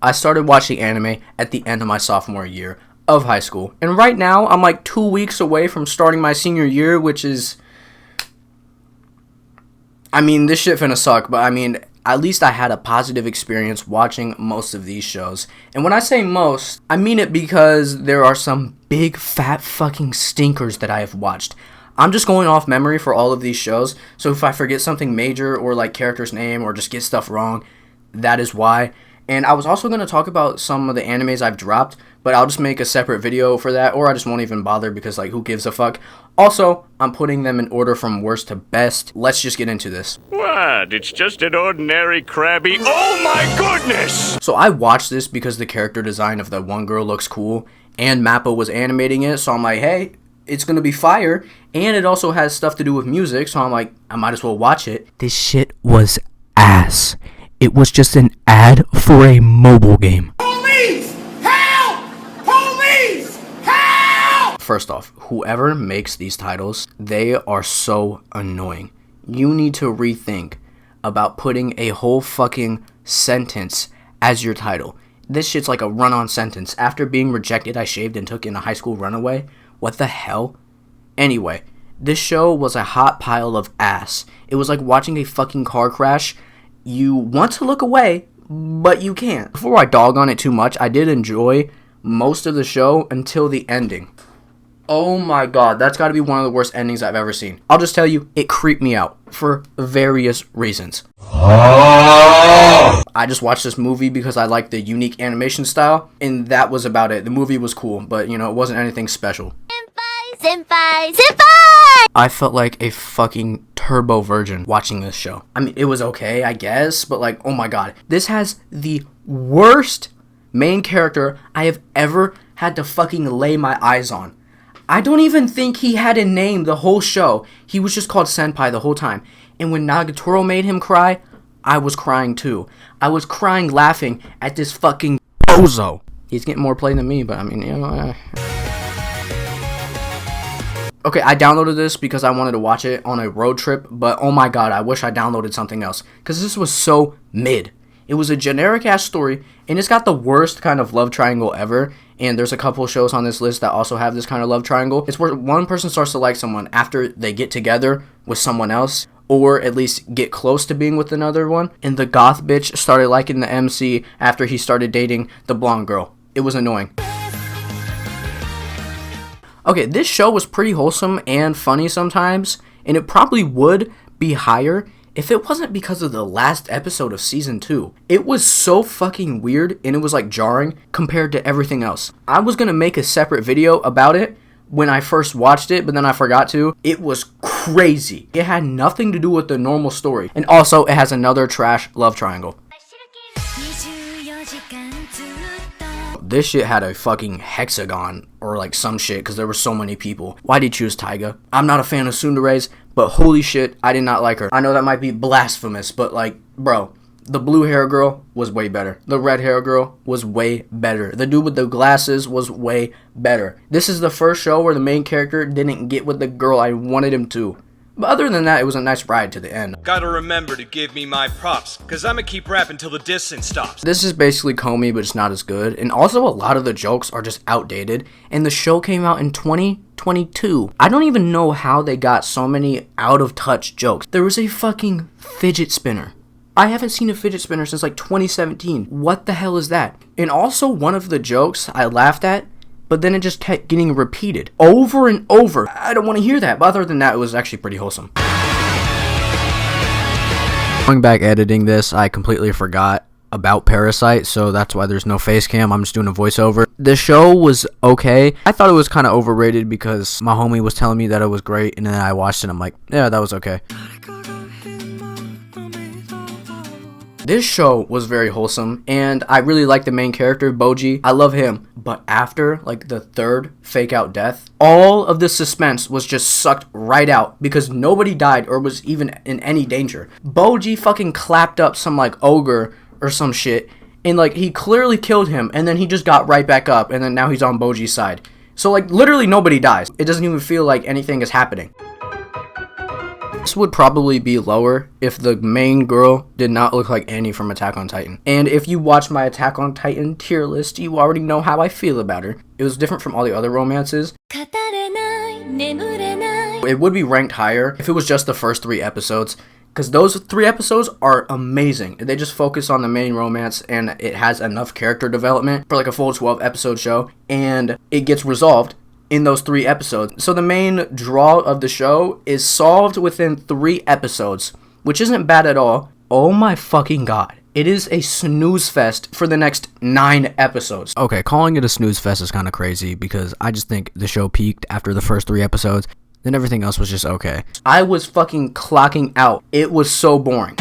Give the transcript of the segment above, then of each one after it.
I started watching anime at the end of my sophomore year of high school. And right now, I'm like 2 weeks away from starting my senior year, which is... I mean, this shit finna suck, but I mean, at least I had a positive experience watching most of these shows. And when I say most, I mean it because there are some big fat fucking stinkers that I have watched. I'm just going off memory for all of these shows, so if I forget something major or like character's name or just get stuff wrong, that is why. And I was also going to talk about some of the animes I've dropped, but I'll just make a separate video for that, or I just won't even bother because, like, who gives a fuck? Also, I'm putting them in order from worst to best. Let's just get into this. What? It's just an ordinary crabby... Oh my goodness! So I watched this because the character design of the one girl looks cool, and Mappa was animating it, so I'm like, hey, it's going to be fire, and it also has stuff to do with music, so I'm like, I might as well watch it. This shit was ass. It was just an ad for a mobile game. Police! Help! Police! Help! First off, whoever makes these titles, they are so annoying. You need to rethink about putting a whole fucking sentence as your title. This shit's like a run-on sentence. After being rejected, I shaved and took in a high school runaway. What the hell? Anyway, this show was a hot pile of ass. It was like watching a fucking car crash. You want to look away, but you can't. Before I dog on it too much, I did enjoy most of the show until the ending. Oh my god, that's got to be one of the worst endings I've ever seen. I'll just tell you, it creeped me out for various reasons. I just watched this movie because I liked the unique animation style, and that was about it. The movie was cool, but you know, it wasn't anything special. Senpai! I felt like a fucking turbo virgin watching this show. I mean, it was okay, I guess, but like, oh my god. This has the worst main character I have ever had to fucking lay my eyes on. I don't even think he had a name the whole show. He was just called Senpai the whole time. And when Nagatoro made him cry, I was crying too. I was crying laughing at this fucking bozo. He's getting more play than me, but I mean, you know... Okay, I downloaded this because I wanted to watch it on a road trip, but oh my god, I wish I downloaded something else, because this was so mid. It was a generic-ass story, and it's got the worst kind of love triangle ever, and there's a couple shows on this list that also have this kind of love triangle. It's where one person starts to like someone after they get together with someone else, or at least get close to being with another one, and the goth bitch started liking the MC after he started dating the blonde girl. It was annoying. Okay, this show was pretty wholesome and funny sometimes, and it probably would be higher if it wasn't because of the last episode of season 2. It was so fucking weird, and it was like jarring compared to everything else. I was gonna make a separate video about it when I first watched it, but then I forgot to. It was crazy. It had nothing to do with the normal story, and also it has another trash love triangle. This shit had a fucking hexagon or like some shit because there were so many people. Why did you choose Taiga? I'm not a fan of tsunderes, but holy shit, I did not like her. I know that might be blasphemous, but like, bro, the blue hair girl was way better. The red hair girl was way better. The dude with the glasses was way better. This is the first show where the main character didn't get with the girl I wanted him to. But other than that, it was a nice ride to the end. Gotta remember to give me my props, cause I'ma keep rapping till the distance stops. This is basically Comey, but it's not as good. And also, a lot of the jokes are just outdated. And the show came out in 2022. I don't even know how they got so many out-of-touch jokes. There was a fucking fidget spinner. I haven't seen a fidget spinner since like 2017. What the hell is that? And also, one of the jokes I laughed at, but then it just kept getting repeated over and over. I don't want to hear that, but other than that, it was actually pretty wholesome. Going back editing this, I completely forgot about Parasite, so that's why there's no face cam. I'm just doing a voiceover. The show was okay. I thought it was kind of overrated because my homie was telling me that it was great, and then I watched it and I'm like, yeah, that was okay. This show was very wholesome, and I really like the main character, Boji. I love him. But after, like, the third fake-out death, all of the suspense was just sucked right out because nobody died or was even in any danger. Boji fucking clapped up some, like, ogre or some shit, and, like, he clearly killed him, and then he just got right back up, and then now he's on Boji's side. So, like, literally nobody dies. It doesn't even feel like anything is happening. This would probably be lower if the main girl did not look like Annie from Attack on Titan. And if you watch my Attack on Titan tier list, you already know how I feel about her. It was different from all the other romances. It would be ranked higher if it was just the first 3 episodes, because those 3 episodes are amazing. They just focus on the main romance, and it has enough character development for like a full 12 episode show, and it gets resolved in those 3 episodes. So the main draw of the show is solved within 3 episodes, which isn't bad at all. Oh my fucking god. It is a snooze fest for the next 9 episodes. Okay, calling it a snooze fest is kind of crazy because I just think the show peaked after the first 3 episodes. Then everything else was just okay. I was fucking clocking out. It was so boring.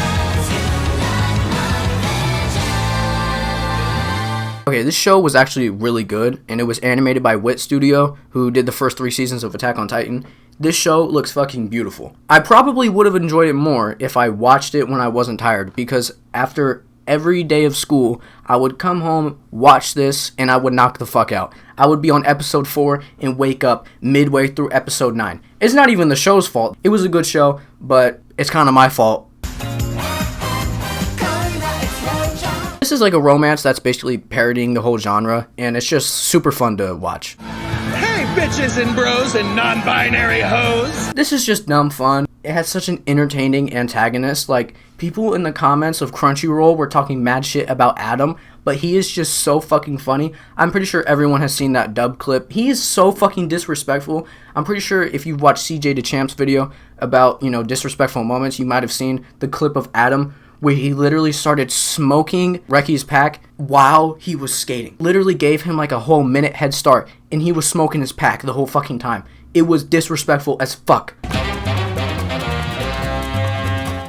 Okay, this show was actually really good, and it was animated by Wit Studio, who did the first 3 seasons of Attack on Titan. This show looks fucking beautiful. I probably would have enjoyed it more if I watched it when I wasn't tired, because after every day of school, I would come home, watch this, and I would knock the fuck out. I would be on episode 4 and wake up midway through episode 9. It's not even the show's fault. It was a good show, but it's kind of my fault. This is like a romance that's basically parodying the whole genre, and it's just super fun to watch. Hey, bitches and bros and non-binary hoes! This is just dumb fun. It has such an entertaining antagonist. Like, people in the comments of Crunchyroll were talking mad shit about Adam, but he is just so fucking funny. I'm pretty sure everyone has seen that dub clip. He is so fucking disrespectful. I'm pretty sure if you've watched CJ DeChamp's video about, disrespectful moments, you might have seen the clip of Adam where he literally started smoking Reki's pack while he was skating. Literally gave him like a whole minute head start, and he was smoking his pack the whole fucking time. It was disrespectful as fuck.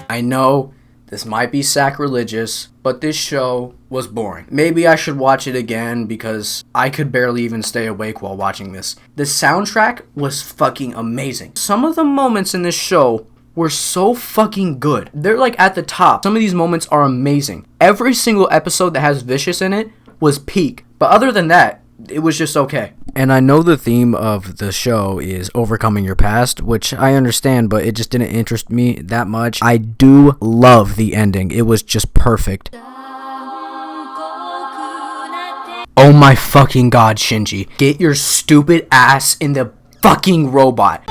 I know this might be sacrilegious, but this show was boring. Maybe I should watch it again because I could barely even stay awake while watching this. The soundtrack was fucking amazing. Some of the moments in this show were so fucking good. They're like at the top. Some of these moments are amazing. Every single episode that has Vicious in it was peak. But other than that, it was just okay. And I know the theme of the show is overcoming your past, which I understand, but it just didn't interest me that much. I do love the ending. It was just perfect. Oh my fucking god, Shinji. Get your stupid ass in the fucking robot.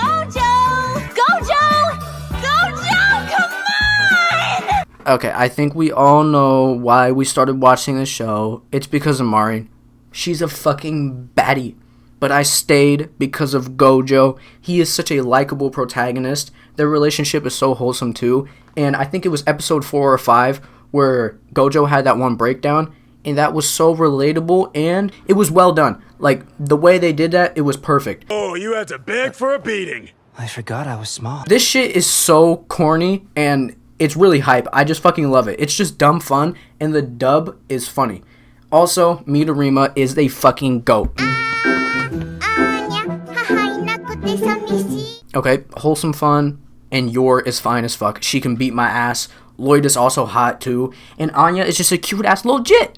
Okay, I think we all know why we started watching this show. It's because of Mari. She's a fucking baddie. But I stayed because of Gojo. He is such a likable protagonist. Their relationship is so wholesome too. And I think it was episode 4 or 5 where Gojo had that one breakdown. And that was so relatable and it was well done. Like, the way they did that, it was perfect. Oh, you had to beg for a beating. I forgot I was small. This shit is so corny and it's really hype. I just fucking love it. It's just dumb fun, and the dub is funny. Also, Midorima is a fucking goat. Okay, wholesome fun, and Yor is fine as fuck. She can beat my ass. Lloyd is also hot too, and Anya is just a cute ass little jit.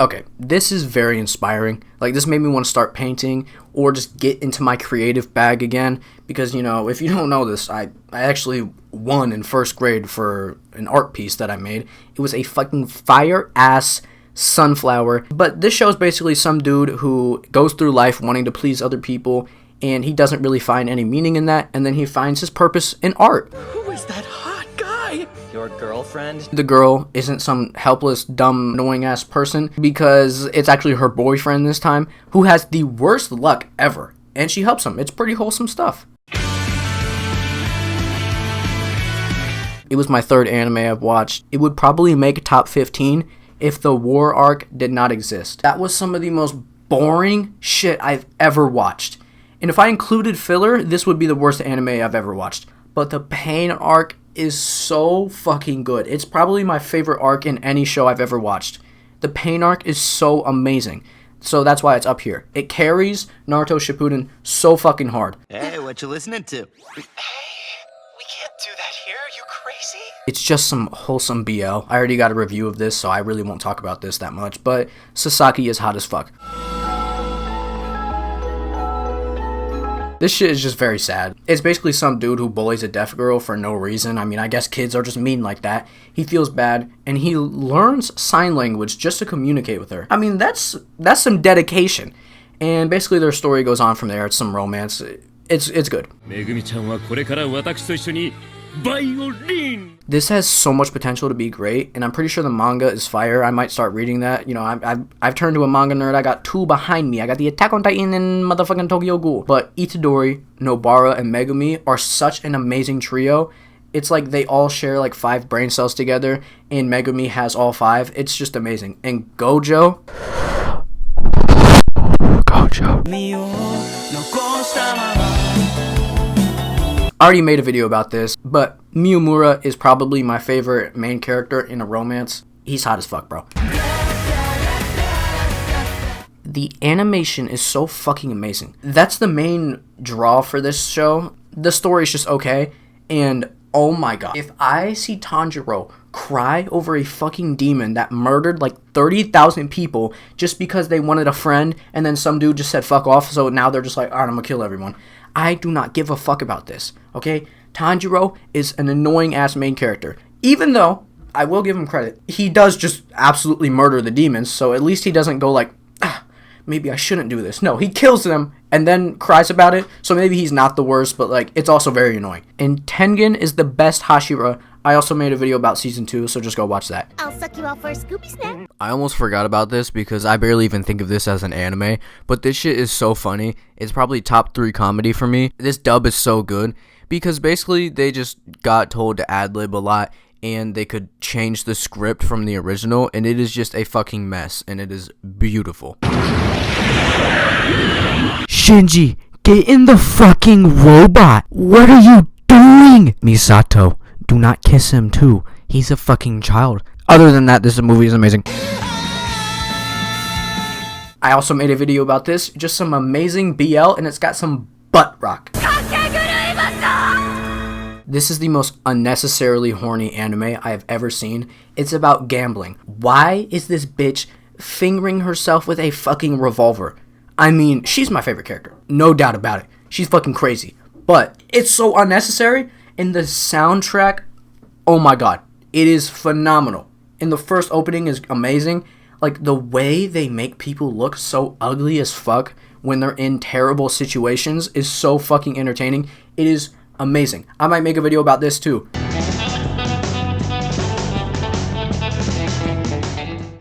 Okay, this is very inspiring. Like, this made me want to start painting or just get into my creative bag again. Because, if you don't know this, I actually won in first grade for an art piece that I made. It was a fucking fire-ass sunflower. But this shows basically some dude who goes through life wanting to please other people, and he doesn't really find any meaning in that, and then he finds his purpose in art. Who is that hot guy? Your girlfriend? The girl isn't some helpless, dumb, annoying-ass person, because it's actually her boyfriend this time, who has the worst luck ever, and she helps him. It's pretty wholesome stuff. It was my 3rd anime I've watched. It would probably make top 15 if the war arc did not exist. That was some of the most boring shit I've ever watched. And if I included filler, this would be the worst anime I've ever watched. But the pain arc is so fucking good. It's probably my favorite arc in any show I've ever watched. The pain arc is so amazing. So that's why it's up here. It carries Naruto Shippuden so fucking hard. Hey, what you listening to? We can't do that here. Are you crazy? It's just some wholesome BL. I already got a review of this, so I really won't talk about this that much. But Sasaki is hot as fuck. This shit is just very sad. It's basically some dude who bullies a deaf girl for no reason. I mean, I guess kids are just mean like that. He feels bad, and he learns sign language just to communicate with her. I mean, that's some dedication. And basically their story goes on from there. It's some romance. It's good. This has so much potential to be great, and I'm pretty sure the manga is fire. I might start reading that. You know, I've turned to a manga nerd. I got 2 behind me. I got the Attack on Titan and motherfucking Tokyo Ghoul. But Itadori, Nobara, and Megumi are such an amazing trio. It's like they all share like 5 brain cells together, and Megumi has all 5. It's just amazing. And Gojo. I already made a video about this, but Miyamura is probably my favorite main character in a romance. He's hot as fuck, bro. The animation is so fucking amazing. That's the main draw for this show. The story is just okay, and oh my god. If I see Tanjiro cry over a fucking demon that murdered like 30,000 people just because they wanted a friend, and then some dude just said fuck off, so now they're just like, alright, I'm gonna kill everyone. I do not give a fuck about this, okay? Tanjiro is an annoying ass main character. Even though, I will give him credit, he does just absolutely murder the demons, so at least he doesn't go like, maybe I shouldn't do this. No, he kills them and then cries about it, so maybe he's not the worst, but like, it's also very annoying. And Tengen is the best Hashira. I also made a video about season 2, so just go watch that. I'll suck you off for a Scooby snack. I almost forgot about this because I barely even think of this as an anime, but this shit is so funny. It's probably top 3 comedy for me. This dub is so good because basically they just got told to ad-lib a lot, and they could change the script from the original, and it is just a fucking mess, and it is beautiful. Shinji, get in the fucking robot! What are you doing? Misato, do not kiss him too. He's a fucking child. Other than that, this movie is amazing. I also made a video about this, just some amazing BL, and it's got some butt rock. This is the most unnecessarily horny anime I have ever seen. It's about gambling. Why is this bitch fingering herself with a fucking revolver? I mean, she's my favorite character. No doubt about it. She's fucking crazy. But it's so unnecessary. And the soundtrack, oh my god. It is phenomenal. And the first opening is amazing. Like, the way they make people look so ugly as fuck when they're in terrible situations is so fucking entertaining. It is amazing. I might make a video about this too.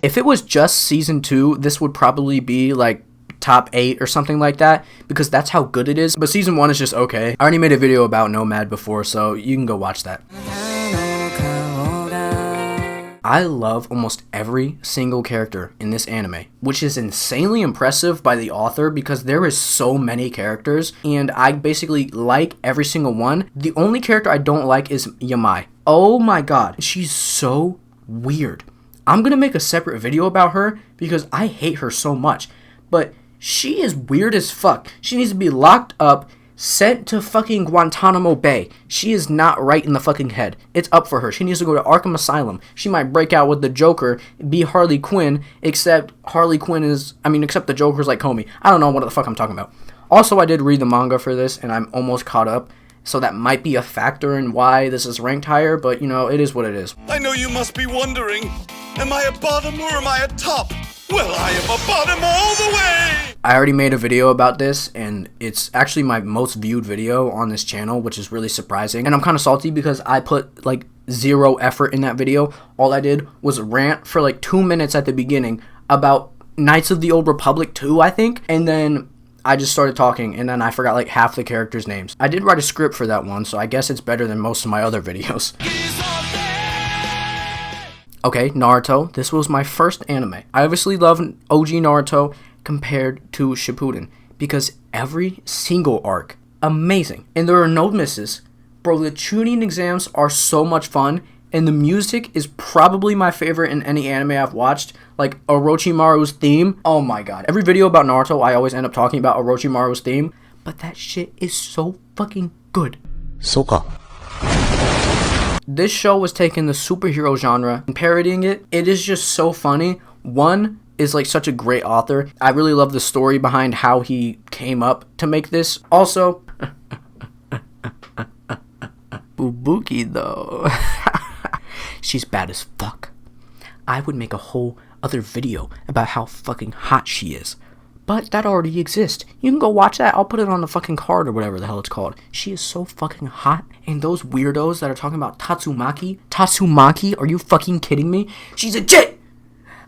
If it was just season 2, this would probably be like top 8 or something like that, because that's how good it is. But season 1 is just okay. I already made a video about Nomad before, so you can go watch that. I love almost every single character in this anime, which is insanely impressive by the author because there is so many characters, and I basically like every single one. The only character I don't like is Yamai. Oh my god, she's so weird. I'm gonna make a separate video about her because I hate her so much, but she is weird as fuck. She needs to be locked up, sent to fucking Guantanamo Bay. She is not right in the fucking head. It's up for her. She needs to go to Arkham Asylum. She might break out with the Joker, be Harley Quinn, except Harley Quinn is, except the Joker's like Comey. I don't know what the fuck I'm talking about. Also, I did read the manga for this, and I'm almost caught up, so that might be a factor in why this is ranked higher, but, you know, it is what it is. I know you must be wondering, am I a bottom or am I a top? Well, I am a bottom all the way! I already made a video about this, and it's actually my most viewed video on this channel, which is really surprising. And I'm kind of salty because I put, like, 0 effort in that video. All I did was rant for, like, 2 minutes at the beginning about Knights of the Old Republic 2, I think. And then I just started talking, and then I forgot, like, half the characters' names. I did write a script for that one, so I guess it's better than most of my other videos. Okay, Naruto. This was my first anime. I obviously love OG Naruto compared to Shippuden because every single arc, amazing. And there are no misses. Bro, the tuning exams are so much fun, and the music is probably my favorite in any anime I've watched. Like Orochimaru's theme, oh my god. Every video about Naruto, I always end up talking about Orochimaru's theme, but that shit is so fucking good. Soka. This show was taking the superhero genre and parodying it. It is just so funny. One is like such a great author. I really love the story behind how he came up to make this. Also, Bubuki though. She's bad as fuck. I would make a whole other video about how fucking hot she is. But that already exists. You can go watch that. I'll put it on the fucking card or whatever the hell it's called. She is so fucking hot. And those weirdos that are talking about Tatsumaki, are you fucking kidding me? She's a chick!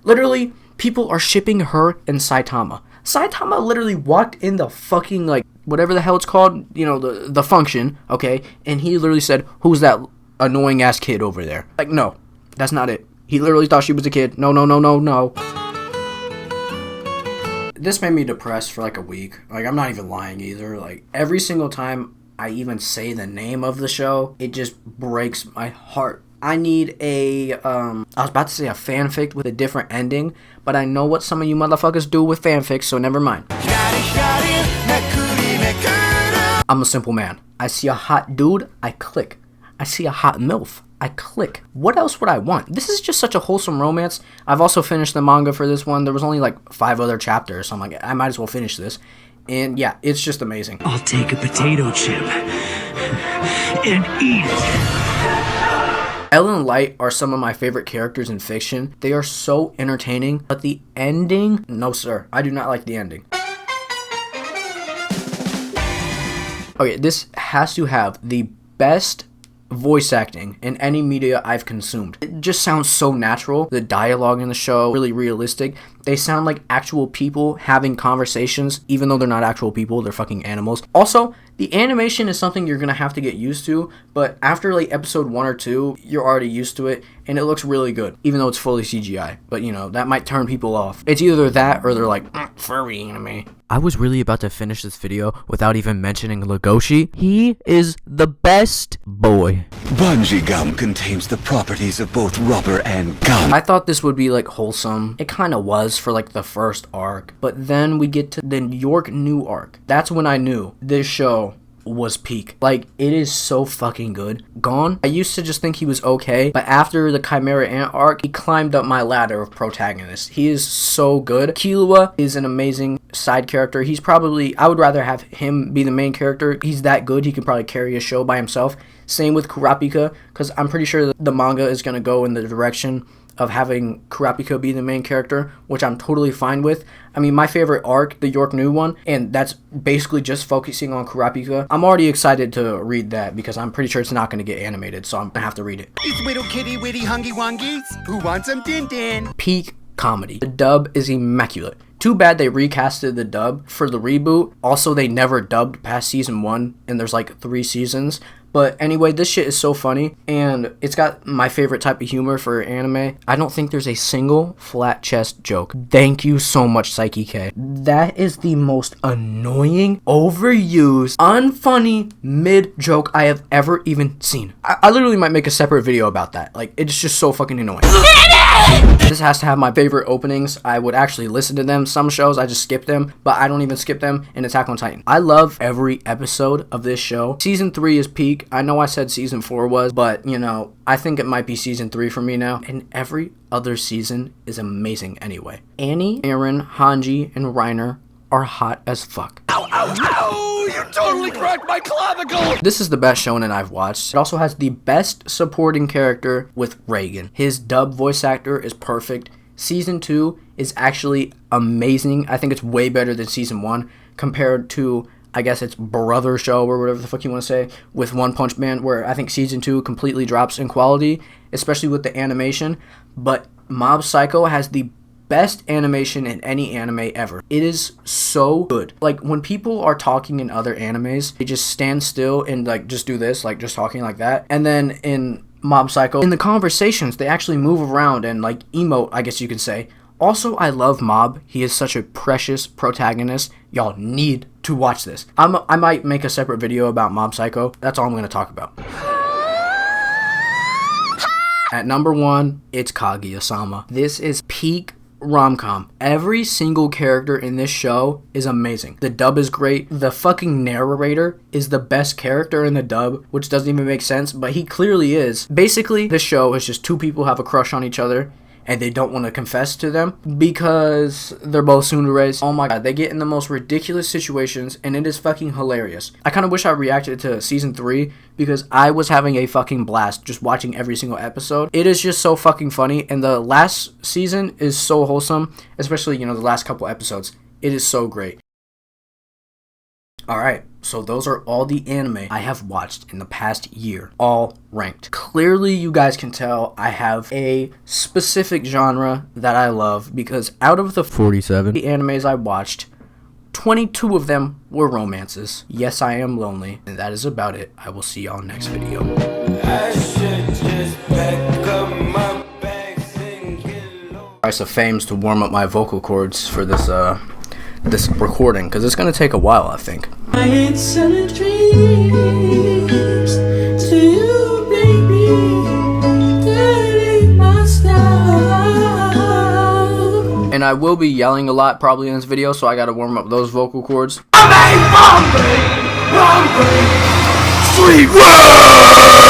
Literally, people are shipping her and Saitama. Saitama literally walked in the fucking, like, whatever the hell it's called, you know, the function, okay? And he literally said, who's that annoying ass kid over there? Like, no, that's not it. He literally thought she was a kid. No. This made me depressed for like a week. Like, I'm not even lying either. Like, every single time I even say the name of the show, it just breaks my heart. I need I was about to say a fanfic with a different ending, but I know what some of you motherfuckers do with fanfics, so never mind. I'm a simple man. I see a hot dude, I click. I see a hot MILF, I click. What else would I want? This is just such a wholesome romance. I've also finished the manga for this one. There was only like 5 other chapters, so I'm like, I might as well finish this. And yeah, it's just amazing. I'll take a potato chip and eat it. Ellen and Light are some of my favorite characters in fiction. They are so entertaining, but the ending, no sir, I do not like the ending. Okay, this has to have the best voice acting in any media I've consumed. It just sounds so natural. The dialogue in the show, really realistic. They sound like actual people having conversations, even though they're not actual people, they're fucking animals. Also, the animation is something you're gonna have to get used to, but after like episode 1 or 2, you're already used to it, and it looks really good, even though it's fully CGI. But you know, that might turn people off. It's either that or they're like, furry anime. I was really about to finish this video without even mentioning Legoshi. He is the best boy. Bungee gum contains the properties of both rubber and gum. I thought this would be like wholesome. It kind of was for like the first arc, but then we get to the York New arc. That's when I knew this show was peak. Like, it is so fucking good. Gon, I used to just think he was okay, but after the Chimera Ant arc, he climbed up my ladder of protagonists. He is so good. Killua is an amazing side character. He's probably, I would rather have him be the main character. He's that good, he can probably carry a show by himself. Same with Kurapika, because I'm pretty sure that the manga is going to go in the direction of having Kurapika be the main character, which I'm totally fine with. I mean, my favorite arc, the York New one, and that's basically just focusing on Kurapika. I'm already excited to read that because I'm pretty sure it's not going to get animated, so I'm going to have to read it. It's little kitty witty hungy wongies. Who wants some din din? Peak comedy. The dub is immaculate. Too bad they recasted the dub for the reboot. Also, they never dubbed past season 1, and there's like 3 seasons. But anyway, this shit is so funny, and it's got my favorite type of humor for anime. I don't think there's a single flat chest joke. Thank you so much, Psyche K. That is the most annoying, overused, unfunny mid joke I have ever even seen. I literally might make a separate video about that. Like, it's just so fucking annoying. This has to have my favorite openings. I would actually listen to them. Some shows I just skip them, but I don't even skip them in Attack on Titan. I love every episode of this show. Season 3 is peak. I know I said season 4 was, but you know, I think it might be season 3 for me now. And every other season is amazing anyway. Annie, Aaron, Hanji, and Reiner are hot as fuck. Ow, ow, ow! You totally cracked my clavicle! This is the best shonen I've watched. It also has the best supporting character with Reagan. His dub voice actor is perfect. Season 2 is actually amazing. I think it's way better than season 1 compared to, I guess it's brother show or whatever the fuck you want to say, with One Punch Man, where I think season 2 completely drops in quality, especially with the animation. But Mob Psycho has the best animation in any anime ever. It is so good. Like, when people are talking in other animes, they just stand still and like just do this, like just talking like that. And then in Mob Psycho, in the conversations, they actually move around and like emote, I guess you could say. Also, I love Mob. He is such a precious protagonist. Y'all need to watch this. I might make a separate video about Mob Psycho. That's all I'm going to talk about. At number 1, it's Kaguya-sama. This is peak rom-com. Every single character in this show is amazing. The dub is great. The fucking narrator is the best character in the dub, which doesn't even make sense, but he clearly is. Basically, this show is just 2 people have a crush on each other, and they don't want to confess to them because they're both tsunderes. Oh my god, they get in the most ridiculous situations, and it is fucking hilarious. I kind of wish I reacted to season 3 because I was having a fucking blast just watching every single episode. It is just so fucking funny, and the last season is so wholesome, especially, you know, the last couple episodes. It is so great. Alright, so those are all the anime I have watched in the past year, all ranked. Clearly, you guys can tell I have a specific genre that I love because out of the 47 animes I watched, 22 of them were romances. Yes, I am lonely, and that is about it. I will see y'all next video. Price of fames to warm up my vocal cords for this this recording, because it's gonna take a while, I think. I ain't selling dreams to you, baby. That ain't my style. And I will be yelling a lot probably in this video, so I gotta warm up those vocal cords. Sweet world!